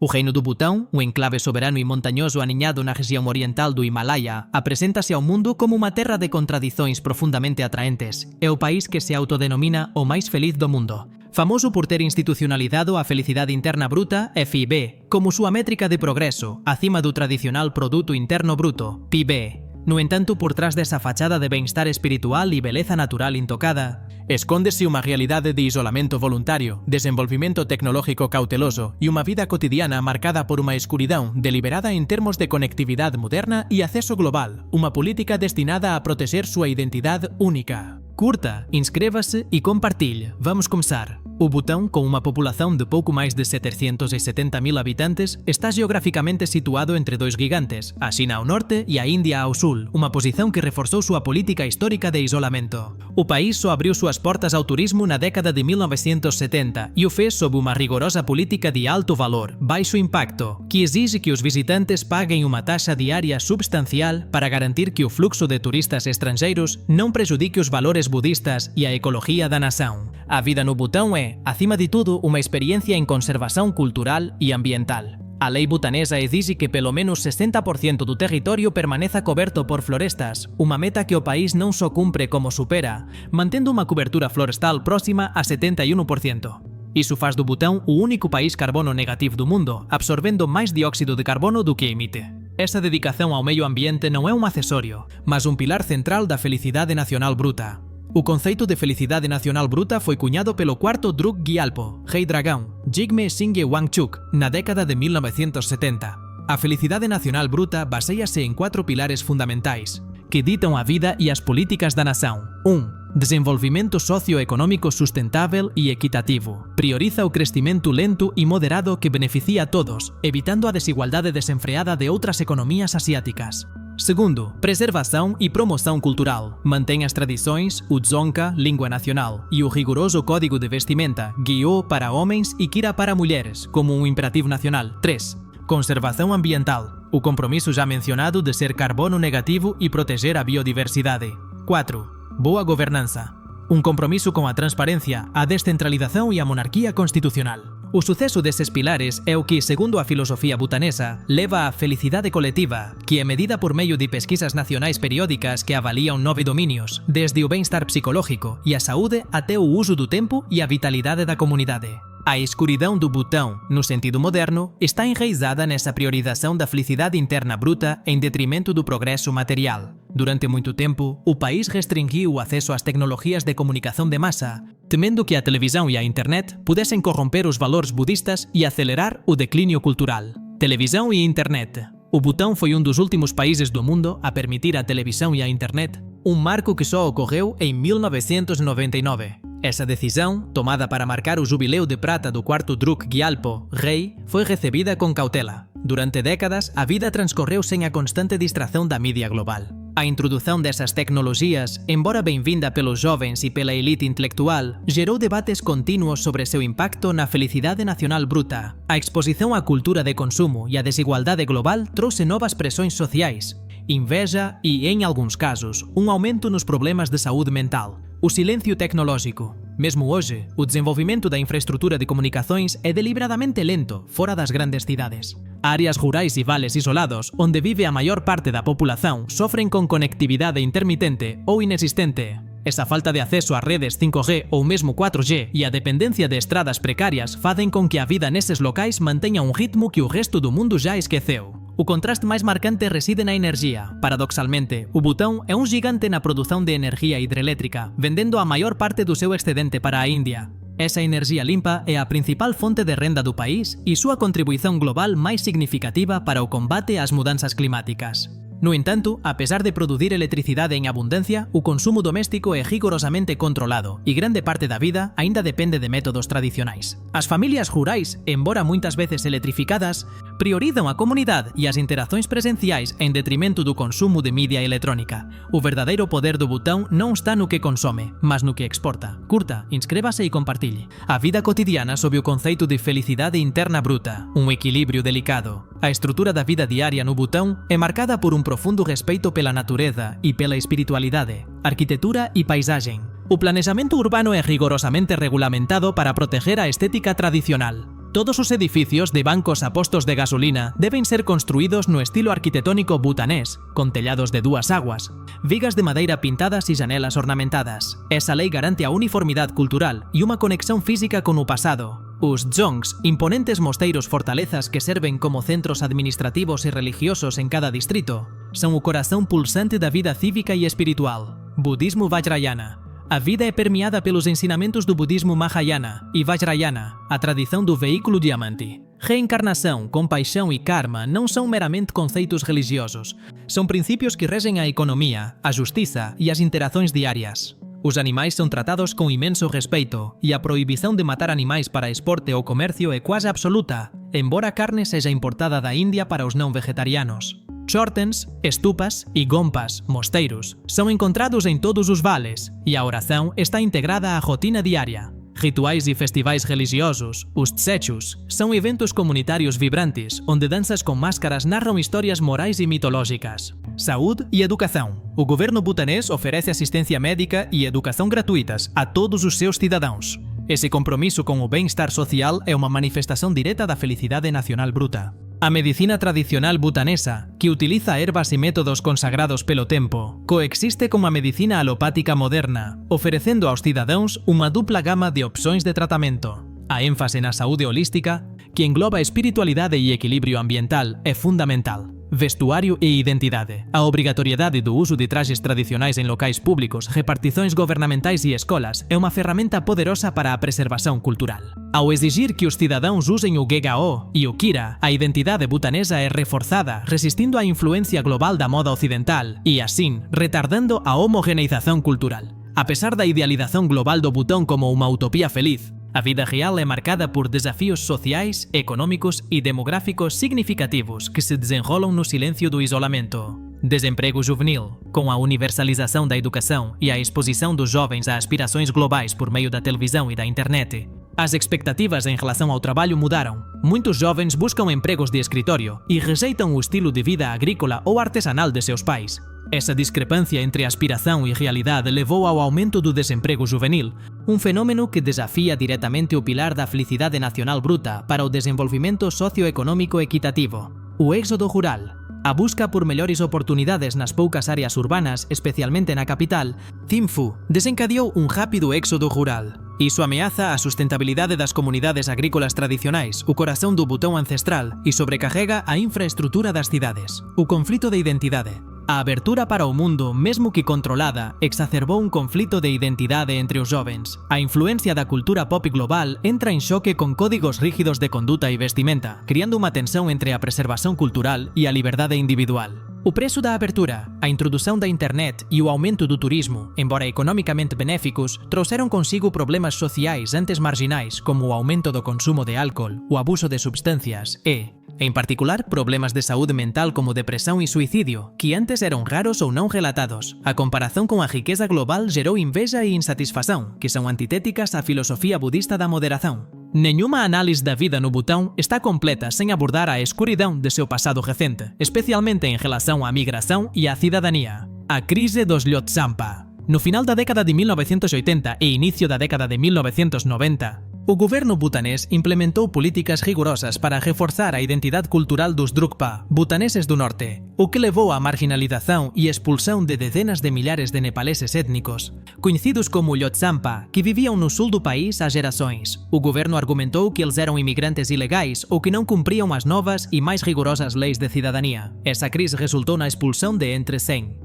O Reino do Butão, um enclave soberano e montanhoso aninhado na região oriental do Himalaia, apresenta-se ao mundo como uma terra de contradições profundamente atraentes. É o país que se autodenomina o mais feliz do mundo. Famoso por ter institucionalizado a felicidade interna bruta, FIB, como sua métrica de progresso, acima do tradicional Produto Interno Bruto, PIB. No entanto, por trás dessa fachada de bem-estar espiritual e beleza natural intocada, esconde-se uma realidade de isolamento voluntário, desenvolvimento tecnológico cauteloso e uma vida cotidiana marcada por uma escuridão deliberada em termos de conectividade moderna e acesso global, uma política destinada a proteger sua identidade única. Curta, inscreva-se e compartilhe. Vamos começar. O Butão, com uma população de pouco mais de 770 mil habitantes, está geograficamente situado entre dois gigantes, a China ao norte e a Índia ao sul, uma posição que reforçou sua política histórica de isolamento. O país só abriu suas portas ao turismo na década de 1970 e o fez sob uma rigorosa política de alto valor, baixo impacto, que exige que os visitantes paguem uma taxa diária substancial para garantir que o fluxo de turistas estrangeiros não prejudique os valores budistas e a ecologia da nação. A vida no Butão é, acima de tudo, uma experiência em conservação cultural e ambiental. A lei butanesa exige que pelo menos 60% do território permaneça coberto por florestas, uma meta que o país não só cumpre como supera, mantendo uma cobertura florestal próxima a 71%. Isso faz do Butão o único país carbono negativo do mundo, absorvendo mais dióxido de carbono do que emite. Essa dedicação ao meio ambiente não é um acessório, mas um pilar central da felicidade nacional bruta. O conceito de felicidade nacional bruta foi cunhado pelo quarto Druk Gyalpo, rei dragão, Jigme Singye Wangchuk, na década de 1970. A felicidade nacional bruta baseia-se em 4 pilares fundamentais, que ditam a vida e as políticas da nação. 1. Desenvolvimento socioeconômico sustentável e equitativo. Prioriza o crescimento lento e moderado que beneficia a todos, evitando a desigualdade desenfreada de outras economias asiáticas. Segundo, preservação e promoção cultural. Mantém as tradições, o dzongkha, língua nacional, e o rigoroso código de vestimenta, gyeo para homens e kira para mulheres, como um imperativo nacional. 3. Conservação ambiental. O compromisso já mencionado de ser carbono negativo e proteger a biodiversidade. 4. Boa governança. Um compromisso com a transparência, a descentralização e a monarquia constitucional. O sucesso desses pilares é o que, segundo a filosofia butanesa, leva à felicidade coletiva, que é medida por meio de pesquisas nacionais periódicas que avaliam 9 domínios, desde o bem-estar psicológico e a saúde até o uso do tempo e a vitalidade da comunidade. A escuridão do Butão, no sentido moderno, está enraizada nessa priorização da felicidade interna bruta em detrimento do progresso material. Durante muito tempo, o país restringiu o acesso às tecnologias de comunicação de massa, temendo que a televisão e a internet pudessem corromper os valores budistas e acelerar o declínio cultural. Televisão e internet. O Butão foi um dos últimos países do mundo a permitir a televisão e a internet, um marco que só ocorreu em 1999. Essa decisão, tomada para marcar o jubileu de prata do quarto Druk Gyalpo, rei, foi recebida com cautela. Durante décadas, a vida transcorreu sem a constante distração da mídia global. A introdução dessas tecnologias, embora bem-vinda pelos jovens e pela elite intelectual, gerou debates contínuos sobre seu impacto na felicidade nacional bruta. A exposição à cultura de consumo e à desigualdade global trouxe novas pressões sociais, inveja e, em alguns casos, um aumento nos problemas de saúde mental. O silêncio tecnológico. Mesmo hoje, o desenvolvimento da infraestrutura de comunicações é deliberadamente lento, fora das grandes cidades. Áreas rurais e vales isolados, onde vive a maior parte da população, sofrem com conectividade intermitente ou inexistente. Essa falta de acesso a redes 5G ou mesmo 4G e a dependência de estradas precárias fazem com que a vida nesses locais mantenha um ritmo que o resto do mundo já esqueceu. O contraste mais marcante reside na energia. Paradoxalmente, o Butão é um gigante na produção de energia hidrelétrica, vendendo a maior parte do seu excedente para a Índia. Essa energia limpa é a principal fonte de renda do país e sua contribuição global mais significativa para o combate às mudanças climáticas. No entanto, apesar de produzir eletricidade em abundância, o consumo doméstico é rigorosamente controlado e grande parte da vida ainda depende de métodos tradicionais. As famílias rurais, embora muitas vezes eletrificadas, priorizam a comunidade e as interações presenciais em detrimento do consumo de mídia eletrônica. O verdadeiro poder do Butão não está no que consome, mas no que exporta. Curta, inscreva-se e compartilhe. A vida cotidiana sob o conceito de felicidade interna bruta, um equilíbrio delicado. A estrutura da vida diária no Butão é marcada por um profundo respeito pela natureza e pela espiritualidade, arquitetura e paisagem. O planejamento urbano é rigorosamente regulamentado para proteger a estética tradicional. Todos os edificios de bancos a postos de gasolina deben ser construídos no estilo arquitectónico butanés, con tellados de dúas aguas, vigas de madeira pintadas e janelas ornamentadas. Esa lei garante a uniformidade cultural e unha conexión física con o pasado. Os dzongs, imponentes mosteiros fortalezas que serven como centros administrativos e religiosos en cada distrito, son o corazón pulsante da vida cívica e espiritual. Budismo Vajrayana. A vida é permeada pelos ensinamentos do budismo Mahayana e Vajrayana, a tradição do veículo diamante. Reencarnação, compaixão e karma não são meramente conceitos religiosos. São princípios que regem a economia, a justiça e as interações diárias. Os animais são tratados com imenso respeito e a proibição de matar animais para esporte ou comércio é quase absoluta, embora a carne seja importada da Índia para os não vegetarianos. Chortens, estupas e gompas, mosteiros, são encontrados em todos os vales e a oração está integrada à rotina diária. Rituais e festivais religiosos, os tsechus, são eventos comunitários vibrantes onde danças com máscaras narram histórias morais e mitológicas. Saúde e educação. O governo butanês oferece assistência médica e educação gratuitas a todos os seus cidadãos. Esse compromisso com o bem-estar social é uma manifestação direta da felicidade nacional bruta. A medicina tradicional butanesa, que utiliza ervas e métodos consagrados pelo tempo, coexiste con a medicina alopática moderna, oferecendo aos cidadãos unha dupla gama de opções de tratamento. A énfase na saúde holística, que engloba espiritualidade e equilibrio ambiental, é fundamental. Vestuário e identidade. A obrigatoriedade do uso de trajes tradicionais em locais públicos, repartições governamentais e escolas é uma ferramenta poderosa para a preservação cultural. Ao exigir que os cidadãos usem o GGO e o Kira, a identidade butanesa é reforçada, resistindo à influência global da moda ocidental e, assim, retardando a homogeneização cultural. Apesar da idealização global do Butão como uma utopia feliz, a vida real é marcada por desafios sociais, econômicos e demográficos significativos que se desenrolam no silêncio do isolamento. Desemprego juvenil, com a universalização da educação e a exposição dos jovens a aspirações globais por meio da televisão e da internet. As expectativas em relação ao trabalho mudaram. Muitos jovens buscam empregos de escritório e rejeitam o estilo de vida agrícola ou artesanal de seus pais. Essa discrepância entre aspiração e realidade levou ao aumento do desemprego juvenil, um fenômeno que desafia diretamente o pilar da felicidade nacional bruta para o desenvolvimento socioeconômico equitativo. O êxodo rural. A busca por melhores oportunidades nas poucas áreas urbanas, especialmente na capital, Thimphu, desencadeou um rápido êxodo rural. Isso ameaça a sustentabilidade das comunidades agrícolas tradicionais, o coração do Butão ancestral, e sobrecarrega a infraestrutura das cidades. O conflito de identidade. A abertura para o mundo, mesmo que controlada, exacerbou um conflito de identidade entre os jovens. A influência da cultura pop global entra em choque com códigos rígidos de conduta e vestimenta, criando uma tensão entre a preservação cultural e a liberdade individual. O preço da abertura, a introdução da internet e o aumento do turismo, embora economicamente benéficos, trouxeram consigo problemas sociais antes marginais, como o aumento do consumo de álcool, o abuso de substâncias e, em particular, problemas de saúde mental como depressão e suicídio, que antes eram raros ou não relatados. A comparação com a riqueza global gerou inveja e insatisfação, que são antitéticas à filosofia budista da moderação. Nenhuma análise da vida no Butão está completa sem abordar a escuridão de seu passado recente, especialmente em relação à migração e à cidadania. A crise dos Lhotshampa. No final da década de 1980 e início da década de 1990, o governo butanês implementou políticas rigorosas para reforçar a identidade cultural dos Drukpa, butaneses do norte, o que levou à marginalização e expulsão de dezenas de milhares de nepaleses étnicos, conhecidos como Lhotshampa, que viviam no sul do país há gerações. O governo argumentou que eles eram imigrantes ilegais ou que não cumpriam as novas e mais rigorosas leis de cidadania. Essa crise resultou na expulsão de entre 100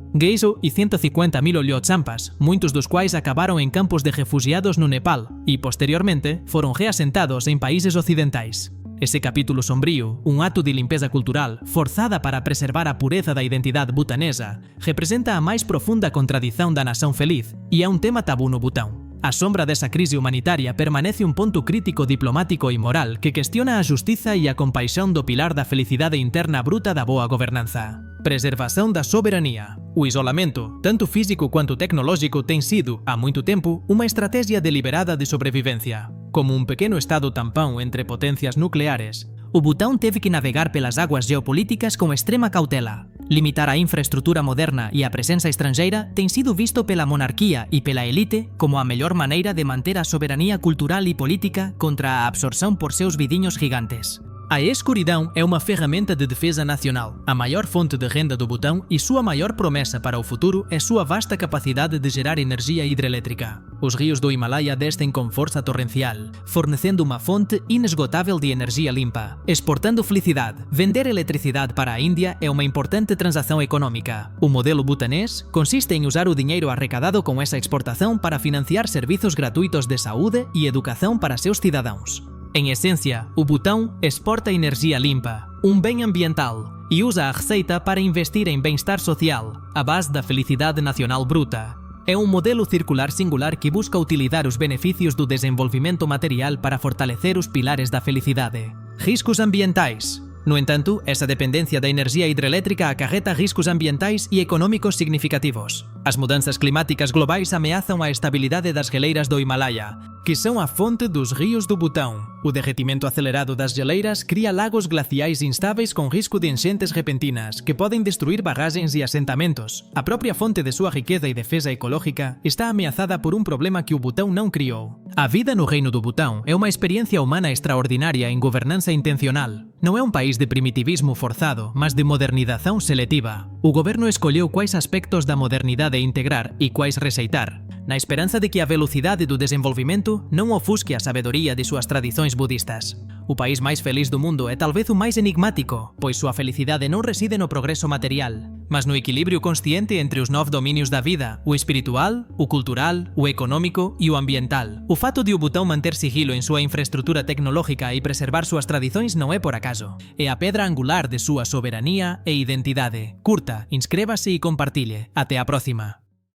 e 150 mil Lhotshampas, muitos dos quais acabaram em campos de refugiados no Nepal e, posteriormente, foram reassentados em países ocidentais. Esse capítulo sombrio, um ato de limpeza cultural forçada para preservar a pureza da identidade butanesa, representa a mais profunda contradição da nação feliz e é um tema tabu no Butão. À sombra dessa crise humanitária permanece um ponto crítico diplomático e moral que questiona a justiça e a compaixão do pilar da felicidade interna bruta da boa governança. Preservação da soberania. O isolamento, tanto físico quanto tecnológico, tem sido, há muito tempo, uma estratégia deliberada de sobrevivência. Como um pequeno estado tampão entre potências nucleares, o Butão teve que navegar pelas águas geopolíticas com extrema cautela. Limitar a infraestrutura moderna e a presença estrangeira tem sido visto pela monarquia e pela elite como a melhor maneira de manter a soberania cultural e política contra a absorção por seus vidinhos gigantes. A escuridão é uma ferramenta de defesa nacional, a maior fonte de renda do Butão e sua maior promessa para o futuro é sua vasta capacidade de gerar energia hidrelétrica. Os rios do Himalaia descem com força torrencial, fornecendo uma fonte inesgotável de energia limpa. Exportando felicidade, vender eletricidade para a Índia é uma importante transação econômica. O modelo butanês consiste em usar o dinheiro arrecadado com essa exportação para financiar serviços gratuitos de saúde e educação para seus cidadãos. Em essência, o Butão exporta energia limpa, um bem ambiental, e usa a receita para investir em bem-estar social, à base da felicidade nacional bruta. É um modelo circular singular que busca utilizar os benefícios do desenvolvimento material para fortalecer os pilares da felicidade. Riscos ambientais. No entanto, essa dependência da energia hidrelétrica acarreta riscos ambientais e econômicos significativos. As mudanças climáticas globais ameaçam a estabilidade das geleiras do Himalaia, que são a fonte dos rios do Butão. O derretimento acelerado das geleiras cria lagos glaciais instáveis com risco de enchentes repentinas, que podem destruir barragens e assentamentos. A própria fonte de sua riqueza e defesa ecológica está ameaçada por um problema que o Butão não criou. A vida no reino do Butão é uma experiência humana extraordinária em governança intencional. Não é um país de primitivismo forçado, mas de modernização seletiva. O governo escolheu quais aspectos da modernidade integrar e quais rejeitar, na esperança de que a velocidade do desenvolvimento não ofusque a sabedoria de suas tradições budistas. O país mais feliz do mundo é talvez o mais enigmático, pois sua felicidade não reside no progresso material, mas no equilíbrio consciente entre os 9 domínios da vida, o espiritual, o cultural, o econômico e o ambiental. O fato de o Butão manter sigilo em sua infraestrutura tecnológica e preservar suas tradições não é por acaso. É a pedra angular de sua soberania e identidade. Curta, inscreva-se e compartilhe. Até a próxima.